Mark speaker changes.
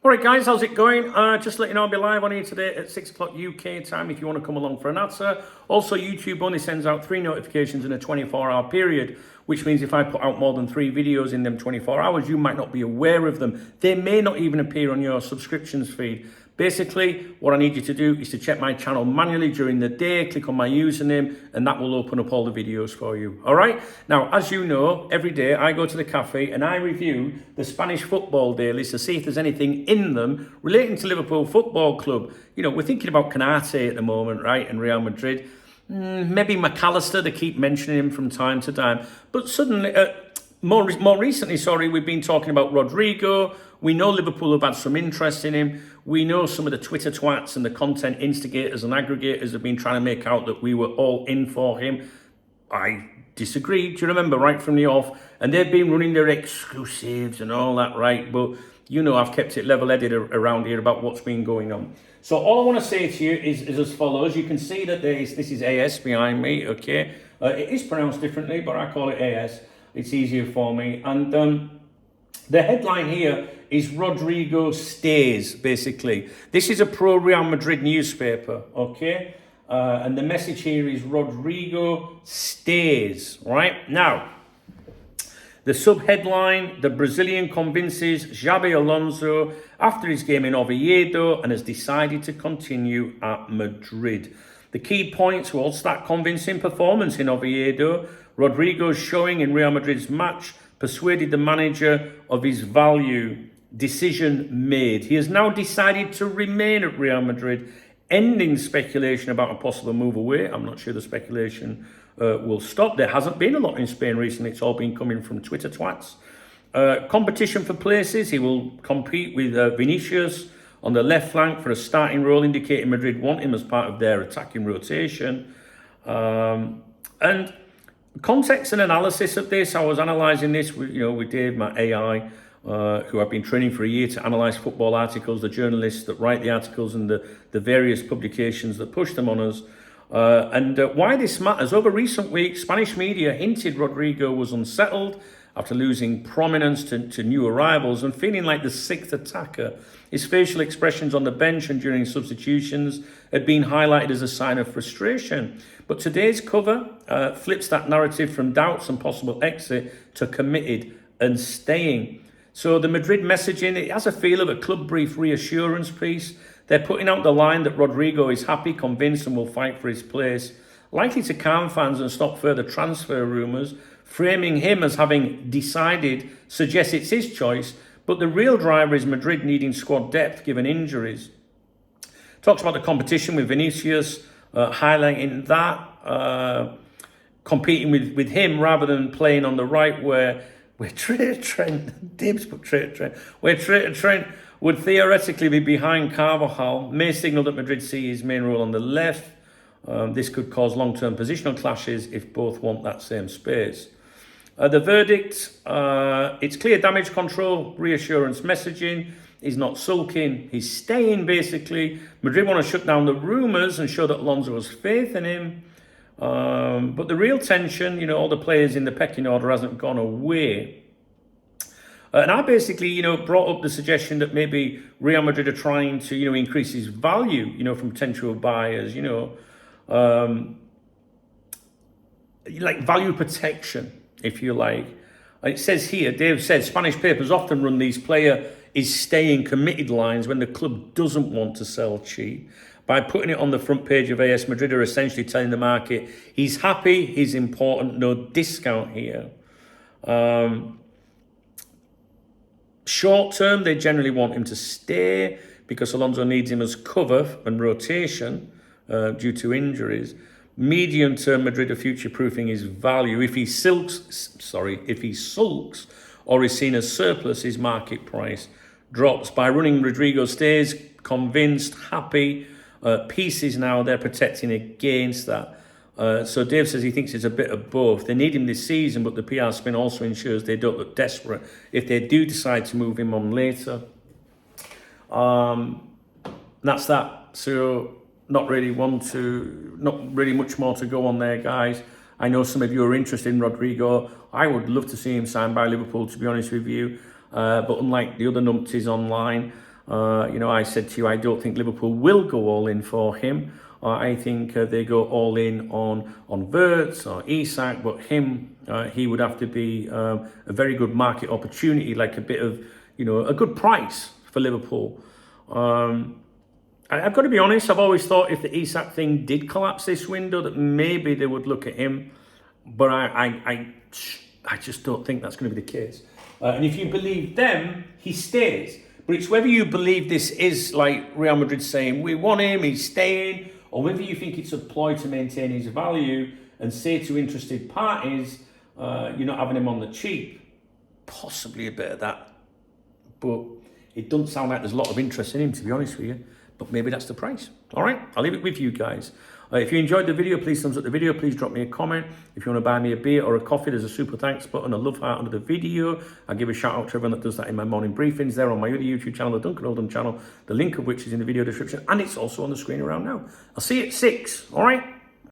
Speaker 1: All right, guys, how's it going? Just let you know, I'll be live on here today at 6 o'clock UK time if you want to come along for an answer. Also, YouTube only sends out 3 notifications in a 24-hour period, which means if I put out more than 3 videos in them 24 hours, you might not be aware of them. They may not even appear on your subscriptions feed. Basically, what I need you to do is to check my channel manually during the day, click on my username, and that will open up all the videos for you. All right? Now, as you know, every day I go to the cafe and I review the Spanish football dailies to see if there's anything in them relating to Liverpool Football Club. You know, we're thinking about Canate at the moment, right, and Real Madrid. Maybe McAllister, they keep mentioning him from time to time. But suddenly, more recently, we've been talking about Rodrygo. We know Liverpool have had some interest in him. We know some of the Twitter twats and the content instigators and aggregators have been trying to make out that we were all in for him. I disagree. Do you remember right from the off? And they've been running their exclusives and all that, right? But you know I've kept it level-headed around here about what's been going on. So all I want to say to you is as follows. You can see that this is AS behind me, okay? It is pronounced differently, but I call it AS. It's easier for me. And the headline here is Rodrygo stays, basically. This is a pro-Real Madrid newspaper, okay? And the message here is Rodrygo stays, right? Now, the sub-headline, the Brazilian convinces Xabi Alonso after his game in Oviedo and has decided to continue at Madrid. The key points was that convincing performance in Oviedo, Rodrygo's showing in Real Madrid's match persuaded the manager of his value. Decision made. He has now decided to remain at Real Madrid, ending speculation about a possible move away. I'm not sure the speculation will stop. There hasn't been a lot in Spain recently. It's all been coming from Twitter twats. Competition for places. He will compete with Vinicius on the left flank for a starting role, indicating Madrid want him as part of their attacking rotation. And context and analysis of this, I was analysing this with Dave, my AI, who I've been training for a year to analyse football articles, the journalists that write the articles and the various publications that push them on us. And why this matters. Over recent weeks, Spanish media hinted Rodrygo was unsettled after losing prominence to new arrivals and feeling like the 6th attacker. His facial expressions on the bench and during substitutions had been highlighted as a sign of frustration. But today's cover flips that narrative from doubts and possible exit to committed and staying. So the Madrid messaging, it has a feel of a club brief reassurance piece. They're putting out the line that Rodrygo is happy, convinced and will fight for his place, likely to calm fans and stop further transfer rumours. Framing him as having decided suggests it's his choice, but the real driver is Madrid needing squad depth given injuries. Talks about the competition with Vinicius, highlighting that, competing with him rather than playing on the right where Trent, Dibs put Trent, where Trent would theoretically be behind Carvajal, may signal that Madrid see his main role on the left. This could cause long-term positional clashes if both want that same space. The verdict, it's clear damage control, reassurance messaging. He's not sulking, he's staying basically. Madrid want to shut down the rumours and show that Alonso has faith in him. But the real tension, all the players in the pecking order hasn't gone away. And I basically, brought up the suggestion that maybe Real Madrid are trying to, increase his value, from potential buyers, like value protection, if you like. It says here, Dave said, Spanish papers often run these player is staying committed lines when the club doesn't want to sell cheap. By putting it on the front page of AS, Madrid are essentially telling the market he's happy, he's important, no discount here. Short term, they generally want him to stay because Alonso needs him as cover and rotation due to injuries. Medium term, Madrid are future-proofing his value. If he sulks or is seen as surplus, his market price drops. By running Rodrygo stays, convinced, happy. Pieces now, they're protecting against that. So Dave says he thinks it's a bit of both. They need him this season, but the PR spin also ensures they don't look desperate if they do decide to move him on later. That's that. So not really much more to go on there, guys. I know some of you are interested in Rodrygo. I would love to see him signed by Liverpool, to be honest with you. But unlike the other numpties online, I said to you, I don't think Liverpool will go all in for him. I think they go all in on Wirtz or Isak, but him, he would have to be a very good market opportunity, like a bit of, a good price for Liverpool. I've got to be honest, I've always thought if the Isak thing did collapse this window, that maybe they would look at him, but I just don't think that's going to be the case. And if you believe them, he stays. But it's whether you believe this is like Real Madrid saying, we want him, he's staying, or whether you think it's a ploy to maintain his value and say to interested parties, you're not having him on the cheap. Possibly a bit of that. But it doesn't sound like there's a lot of interest in him, to be honest with you. But maybe that's the price. All right, I'll leave it with you guys. If you enjoyed the video, please thumbs up the video. Please drop me a comment. If you want to buy me a beer or a coffee, there's a super thanks button, a love heart under the video. I'll give a shout out to everyone that does that in my morning briefings there on my other YouTube channel, the Duncan Oldham channel, the link of which is in the video description, and it's also on the screen around now. I'll see you at 6, all right?